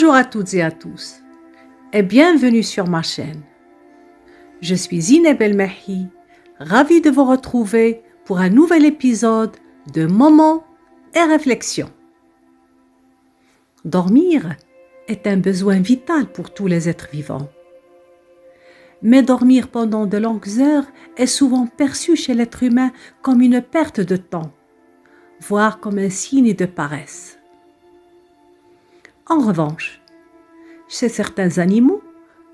Bonjour à toutes et à tous et bienvenue sur ma chaîne. Je suis Zineb El Mehi, ravie de vous retrouver pour un nouvel épisode de Moments et Réflexions. Dormir est un besoin vital pour tous les êtres vivants. Mais dormir pendant de longues heures est souvent perçu chez l'être humain comme une perte de temps, voire comme un signe de paresse. En revanche, chez certains animaux,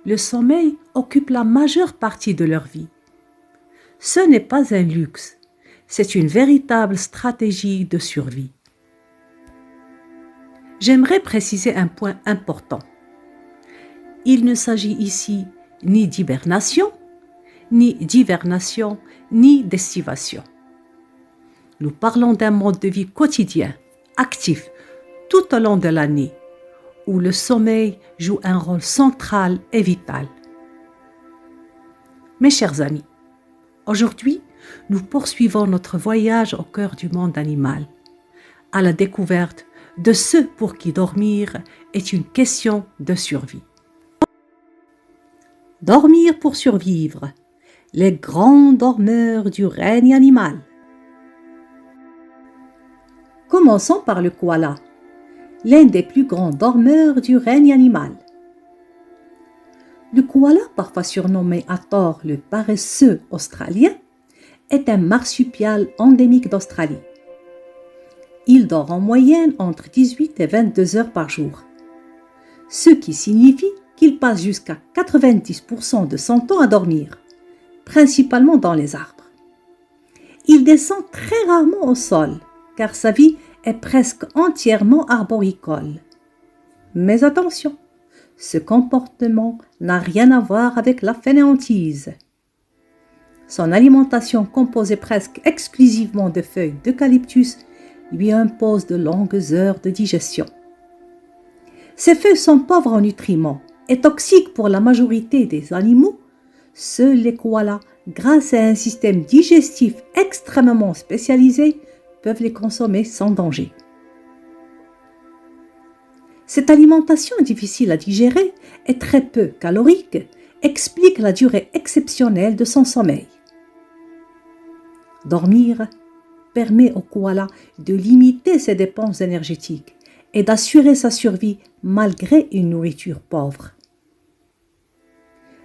le sommeil occupe la majeure partie de leur vie. Ce n'est pas un luxe, c'est une véritable stratégie de survie. J'aimerais préciser un point important. Il ne s'agit ici ni d'hibernation, ni d'hivernation, ni d'estivation. Nous parlons d'un mode de vie quotidien, actif, tout au long de l'année, où le sommeil joue un rôle central et vital. Mes chers amis, aujourd'hui, nous poursuivons notre voyage au cœur du monde animal, à la découverte de ceux pour qui dormir est une question de survie. Dormir pour survivre, les grands dormeurs du règne animal. Commençons par le koala, l'un des plus grands dormeurs du règne animal. Le koala, parfois surnommé à tort le paresseux australien, est un marsupial endémique d'Australie. Il dort en moyenne entre 18 et 22 heures par jour, ce qui signifie qu'il passe jusqu'à 90% de son temps à dormir, principalement dans les arbres. Il descend très rarement au sol, car sa vie est presque entièrement arboricole. Mais attention, ce comportement n'a rien à voir avec la fainéantise. Son alimentation composée presque exclusivement de feuilles d'eucalyptus lui impose de longues heures de digestion. Ces feuilles sont pauvres en nutriments et toxiques pour la majorité des animaux. Seuls les koalas, grâce à un système digestif extrêmement spécialisé, peuvent les consommer sans danger. Cette alimentation difficile à digérer et très peu calorique explique la durée exceptionnelle de son sommeil. Dormir permet au koala de limiter ses dépenses énergétiques et d'assurer sa survie malgré une nourriture pauvre.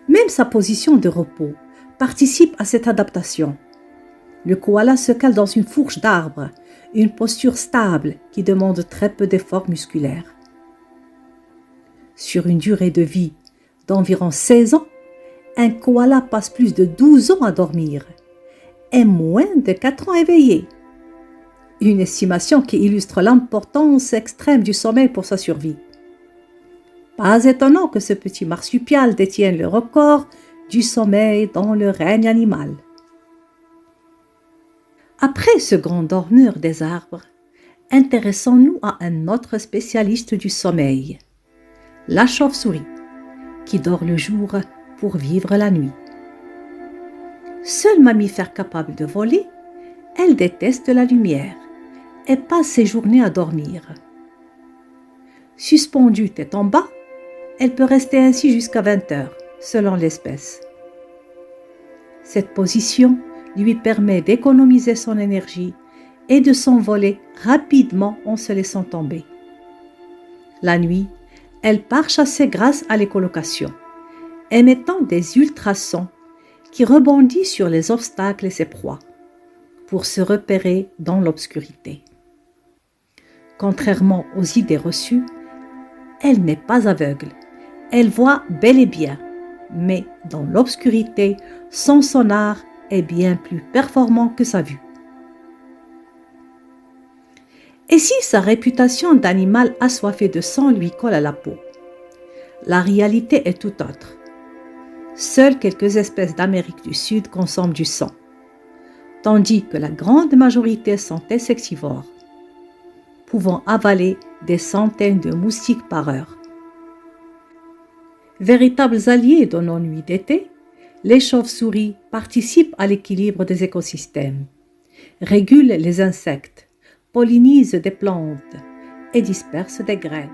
Même sa position de repos participe à cette adaptation. Le koala se cale dans une fourche d'arbre, une posture stable qui demande très peu d'efforts musculaires. Sur une durée de vie d'environ 16 ans, un koala passe plus de 12 ans à dormir et moins de 4 ans éveillé. Une estimation qui illustre l'importance extrême du sommeil pour sa survie. Pas étonnant que ce petit marsupial détienne le record du sommeil dans le règne animal. Après ce grand dormeur des arbres, intéressons-nous à un autre spécialiste du sommeil, la chauve-souris, qui dort le jour pour vivre la nuit. Seul mammifère capable de voler, elle déteste la lumière et passe ses journées à dormir. Suspendue tête en bas, elle peut rester ainsi jusqu'à 20 heures, selon l'espèce. Cette position lui permet d'économiser son énergie et de s'envoler rapidement en se laissant tomber. La nuit, elle part chasser grâce à l'écholocation, émettant des ultrasons qui rebondissent sur les obstacles et ses proies pour se repérer dans l'obscurité. Contrairement aux idées reçues, elle n'est pas aveugle. Elle voit bel et bien, mais dans l'obscurité, son sonar est bien plus performant que sa vue. Et si sa réputation d'animal assoiffé de sang lui colle à la peau? La réalité est tout autre. Seules quelques espèces d'Amérique du Sud consomment du sang, tandis que la grande majorité sont insectivores, pouvant avaler des centaines de moustiques par heure. Véritables alliés dans nos nuits d'été, les chauves-souris participent à l'équilibre des écosystèmes, régulent les insectes, pollinisent des plantes et dispersent des graines.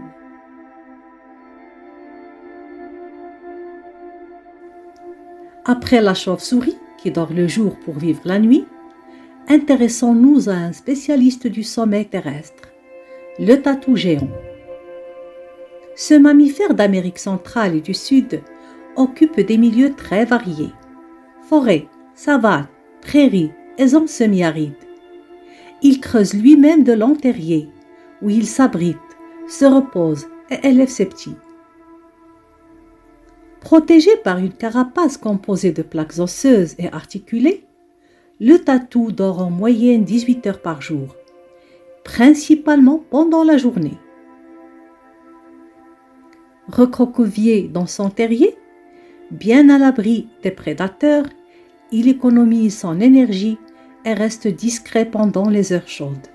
Après la chauve-souris, qui dort le jour pour vivre la nuit, intéressons-nous à un spécialiste du sommeil terrestre, le tatou géant. Ce mammifère d'Amérique centrale et du Sud occupe des milieux très variés. Forêts, savanes, prairies et zones semi-arides. Il creuse lui-même de longs terriers, où il s'abrite, se repose et élève ses petits. Protégé par une carapace composée de plaques osseuses et articulées, le tatou dort en moyenne 18 heures par jour, principalement pendant la journée. Recroquevillé dans son terrier, bien à l'abri des prédateurs, il économise son énergie et reste discret pendant les heures chaudes.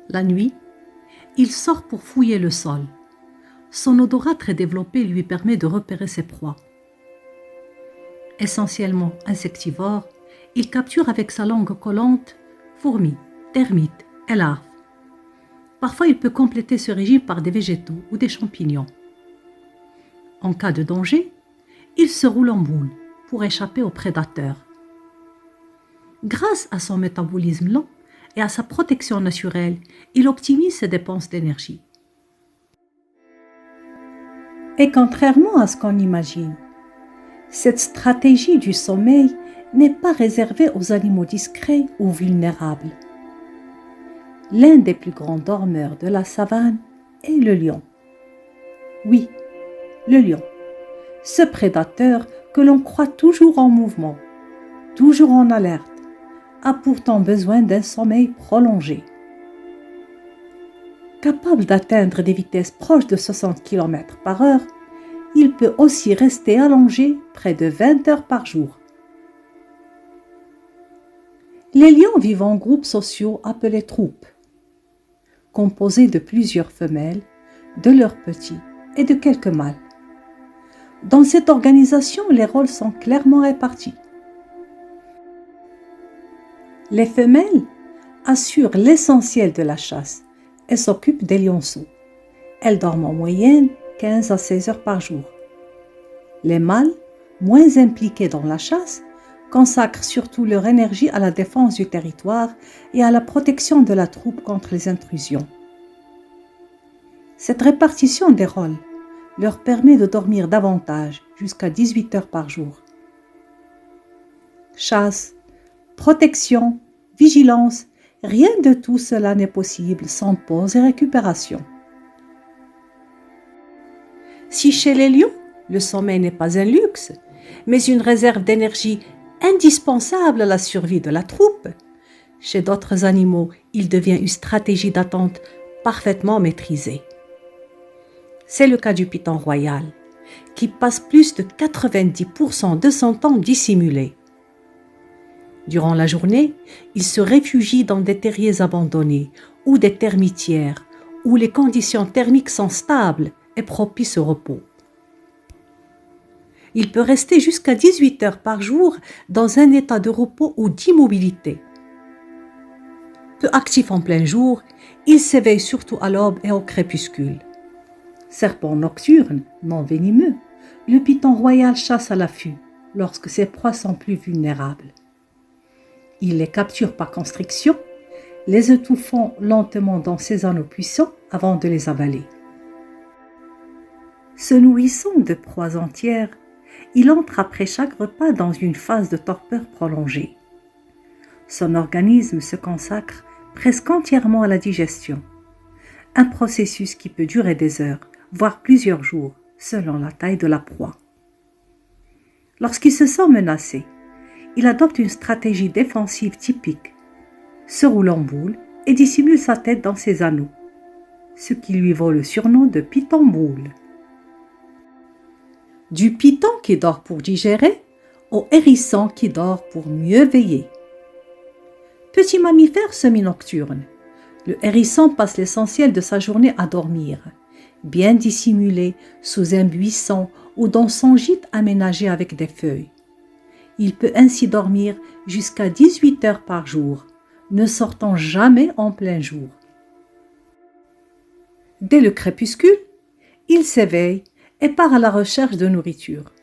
La nuit, il sort pour fouiller le sol. Son odorat très développé lui permet de repérer ses proies. Essentiellement insectivore, il capture avec sa langue collante fourmis, termites et larves. Parfois, il peut compléter ce régime par des végétaux ou des champignons. En cas de danger, il se roule en boule pour échapper aux prédateurs. Grâce à son métabolisme lent et à sa protection naturelle, il optimise ses dépenses d'énergie. Et contrairement à ce qu'on imagine, cette stratégie du sommeil n'est pas réservée aux animaux discrets ou vulnérables. L'un des plus grands dormeurs de la savane est le lion. Oui, le lion. Ce prédateur que l'on croit toujours en mouvement, toujours en alerte, a pourtant besoin d'un sommeil prolongé. Capable d'atteindre des vitesses proches de 60 km/h, il peut aussi rester allongé près de 20 heures par jour. Les lions vivent en groupes sociaux appelés troupes, composés de plusieurs femelles, de leurs petits et de quelques mâles. Dans cette organisation, les rôles sont clairement répartis. Les femelles assurent l'essentiel de la chasse et s'occupent des lionceaux. Elles dorment en moyenne 15 à 16 heures par jour. Les mâles, moins impliqués dans la chasse, consacrent surtout leur énergie à la défense du territoire et à la protection de la troupe contre les intrusions. Cette répartition des rôles leur permet de dormir davantage, jusqu'à 18 heures par jour. Chasse, protection, vigilance, rien de tout cela n'est possible sans pause et récupération. Si chez les lions, le sommeil n'est pas un luxe, mais une réserve d'énergie indispensable à la survie de la troupe, chez d'autres animaux, il devient une stratégie d'attente parfaitement maîtrisée. C'est le cas du python royal, qui passe plus de 90% de son temps dissimulé. Durant la journée, il se réfugie dans des terriers abandonnés ou des termitières où les conditions thermiques sont stables et propices au repos. Il peut rester jusqu'à 18 heures par jour dans un état de repos ou d'immobilité. Peu actif en plein jour, il s'éveille surtout à l'aube et au crépuscule. Serpent nocturne, non venimeux, le python royal chasse à l'affût lorsque ses proies sont plus vulnérables. Il les capture par constriction, les étouffant lentement dans ses anneaux puissants avant de les avaler. Se nourrissant de proies entières, il entre après chaque repas dans une phase de torpeur prolongée. Son organisme se consacre presque entièrement à la digestion, un processus qui peut durer des heures, voire plusieurs jours, selon la taille de la proie. Lorsqu'il se sent menacé, il adopte une stratégie défensive typique, se roule en boule et dissimule sa tête dans ses anneaux, ce qui lui vaut le surnom de python-boule. Du python qui dort pour digérer au hérisson qui dort pour mieux veiller. Petit mammifère semi-nocturne, le hérisson passe l'essentiel de sa journée à dormir, bien dissimulé sous un buisson ou dans son gîte aménagé avec des feuilles. Il peut ainsi dormir jusqu'à 18 heures par jour, ne sortant jamais en plein jour. Dès le crépuscule, il s'éveille et part à la recherche de nourriture.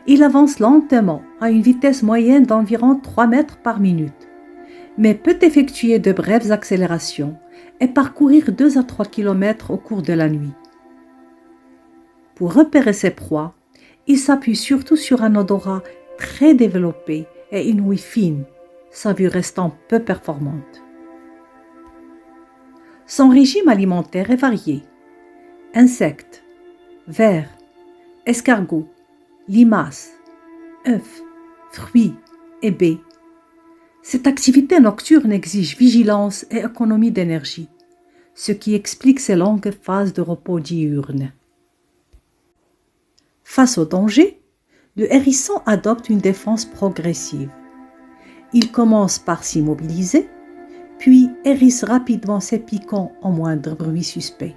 Il avance lentement, à une vitesse moyenne d'environ 3 mètres par minute, mais peut effectuer de brèves accélérations et parcourir 2 à 3 kilomètres au cours de la nuit. Pour repérer ses proies, il s'appuie surtout sur un odorat très développé et une ouïe fine, sa vue restant peu performante. Son régime alimentaire est varié. Insectes, vers, escargots, limaces, œufs, fruits et baies. Cette activité nocturne exige vigilance et économie d'énergie, ce qui explique ses longues phases de repos diurnes. Face au danger, le hérisson adopte une défense progressive. Il commence par s'immobiliser, puis hérisse rapidement ses piquants au moindre bruit suspect.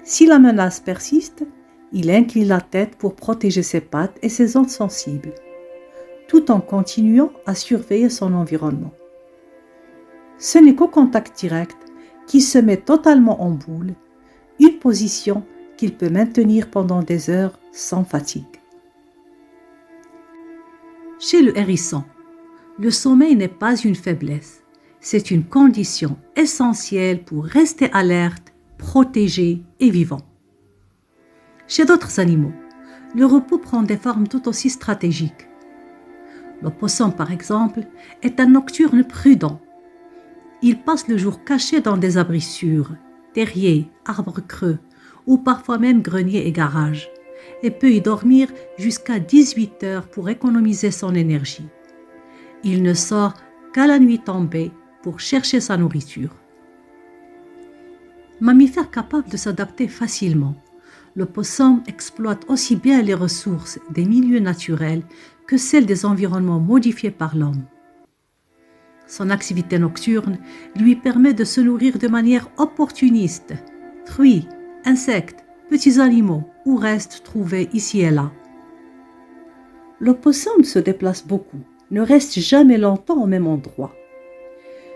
Si la menace persiste, il incline la tête pour protéger ses pattes et ses zones sensibles, tout en continuant à surveiller son environnement. Ce n'est qu'au contact direct qu'il se met totalement en boule, une position qu'il peut maintenir pendant des heures sans fatigue. Chez le hérisson, le sommeil n'est pas une faiblesse, c'est une condition essentielle pour rester alerte, protégé et vivant. Chez d'autres animaux, le repos prend des formes tout aussi stratégiques. L'opossum, par exemple, est un nocturne prudent. Il passe le jour caché dans des abris sûrs, terriers, arbres creux, ou parfois même greniers et garages, et peut y dormir jusqu'à 18 heures pour économiser son énergie. Il ne sort qu'à la nuit tombée pour chercher sa nourriture. Mammifère capable de s'adapter facilement, le possum exploite aussi bien les ressources des milieux naturels que celles des environnements modifiés par l'homme. Son activité nocturne lui permet de se nourrir de manière opportuniste, fruits, insectes, petits animaux ou restes trouvés ici et là. L'opossum se déplace beaucoup, ne reste jamais longtemps au même endroit,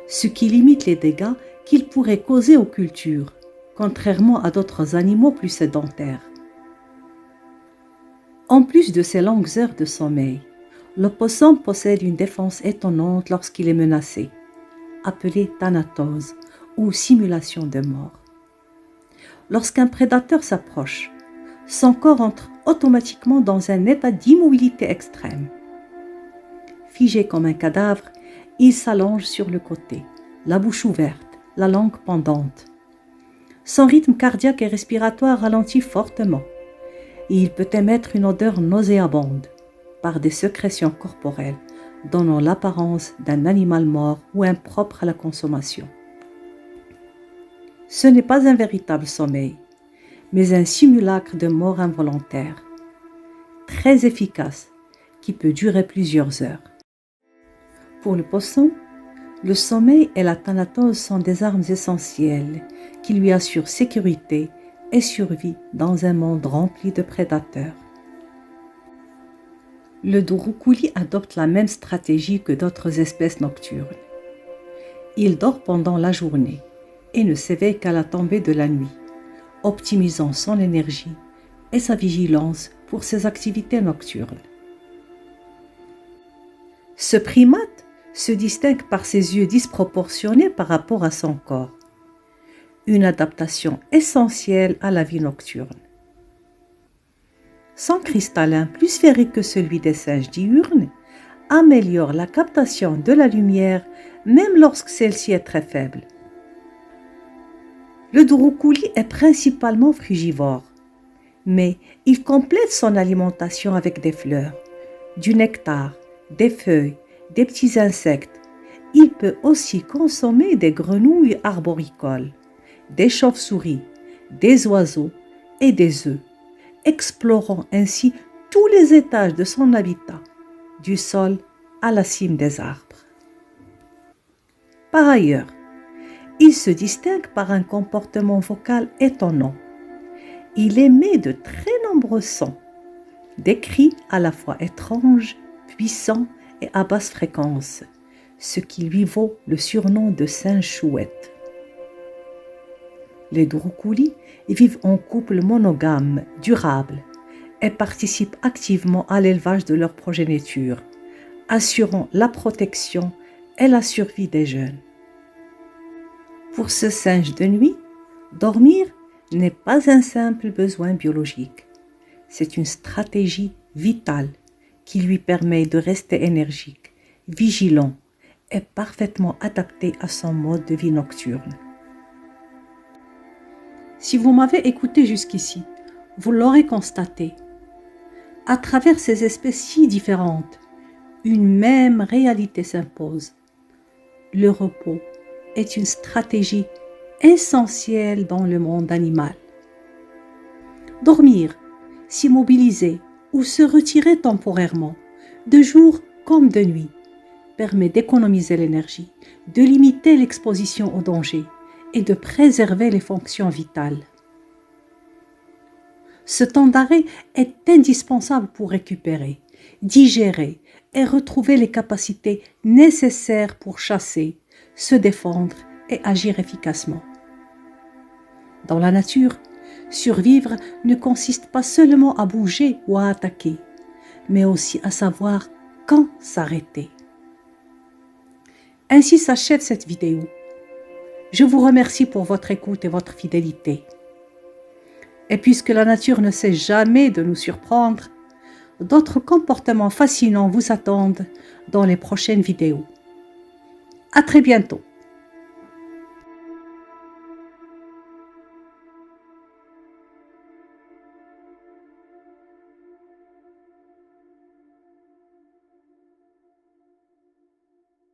ce qui limite les dégâts qu'il pourrait causer aux cultures, contrairement à d'autres animaux plus sédentaires. En plus de ses longues heures de sommeil, l'opossum possède une défense étonnante lorsqu'il est menacé, appelée thanatose ou simulation de mort. Lorsqu'un prédateur s'approche, son corps entre automatiquement dans un état d'immobilité extrême. Figé comme un cadavre, il s'allonge sur le côté, la bouche ouverte, la langue pendante. Son rythme cardiaque et respiratoire ralentit fortement et il peut émettre une odeur nauséabonde par des sécrétions corporelles donnant l'apparence d'un animal mort ou impropre à la consommation. Ce n'est pas un véritable sommeil, mais un simulacre de mort involontaire, très efficace, qui peut durer plusieurs heures. Pour le possum, le sommeil et la thanatose sont des armes essentielles qui lui assurent sécurité et survie dans un monde rempli de prédateurs. Le douroukouli adopte la même stratégie que d'autres espèces nocturnes. Il dort pendant la journée et ne s'éveille qu'à la tombée de la nuit, optimisant son énergie et sa vigilance pour ses activités nocturnes. Ce primate se distingue par ses yeux disproportionnés par rapport à son corps, une adaptation essentielle à la vie nocturne. Son cristallin, plus sphérique que celui des singes diurnes, améliore la captation de la lumière même lorsque celle-ci est très faible. Le douroukouli est principalement frugivore, mais il complète son alimentation avec des fleurs, du nectar, des feuilles, des petits insectes. Il peut aussi consommer des grenouilles arboricoles, des chauves-souris, des oiseaux et des œufs, explorant ainsi tous les étages de son habitat, du sol à la cime des arbres. Par ailleurs, il se distingue par un comportement vocal étonnant. Il émet de très nombreux sons, des cris à la fois étranges, puissants et à basse fréquence, ce qui lui vaut le surnom de singe chouette. Les Droukouli vivent en couple monogame, durable, et participent activement à l'élevage de leur progéniture, assurant la protection et la survie des jeunes. Pour ce singe de nuit, dormir n'est pas un simple besoin biologique. C'est une stratégie vitale qui lui permet de rester énergique, vigilant et parfaitement adapté à son mode de vie nocturne. Si vous m'avez écouté jusqu'ici, vous l'aurez constaté. À travers ces espèces si différentes, une même réalité s'impose. Le repos est une stratégie essentielle dans le monde animal. Dormir, s'immobiliser ou se retirer temporairement, de jour comme de nuit, permet d'économiser l'énergie, de limiter l'exposition aux dangers et de préserver les fonctions vitales. Ce temps d'arrêt est indispensable pour récupérer, digérer et retrouver les capacités nécessaires pour chasser, se défendre et agir efficacement. Dans la nature, survivre ne consiste pas seulement à bouger ou à attaquer, mais aussi à savoir quand s'arrêter. Ainsi s'achève cette vidéo. Je vous remercie pour votre écoute et votre fidélité. Et puisque la nature ne cesse jamais de nous surprendre, d'autres comportements fascinants vous attendent dans les prochaines vidéos. À très bientôt.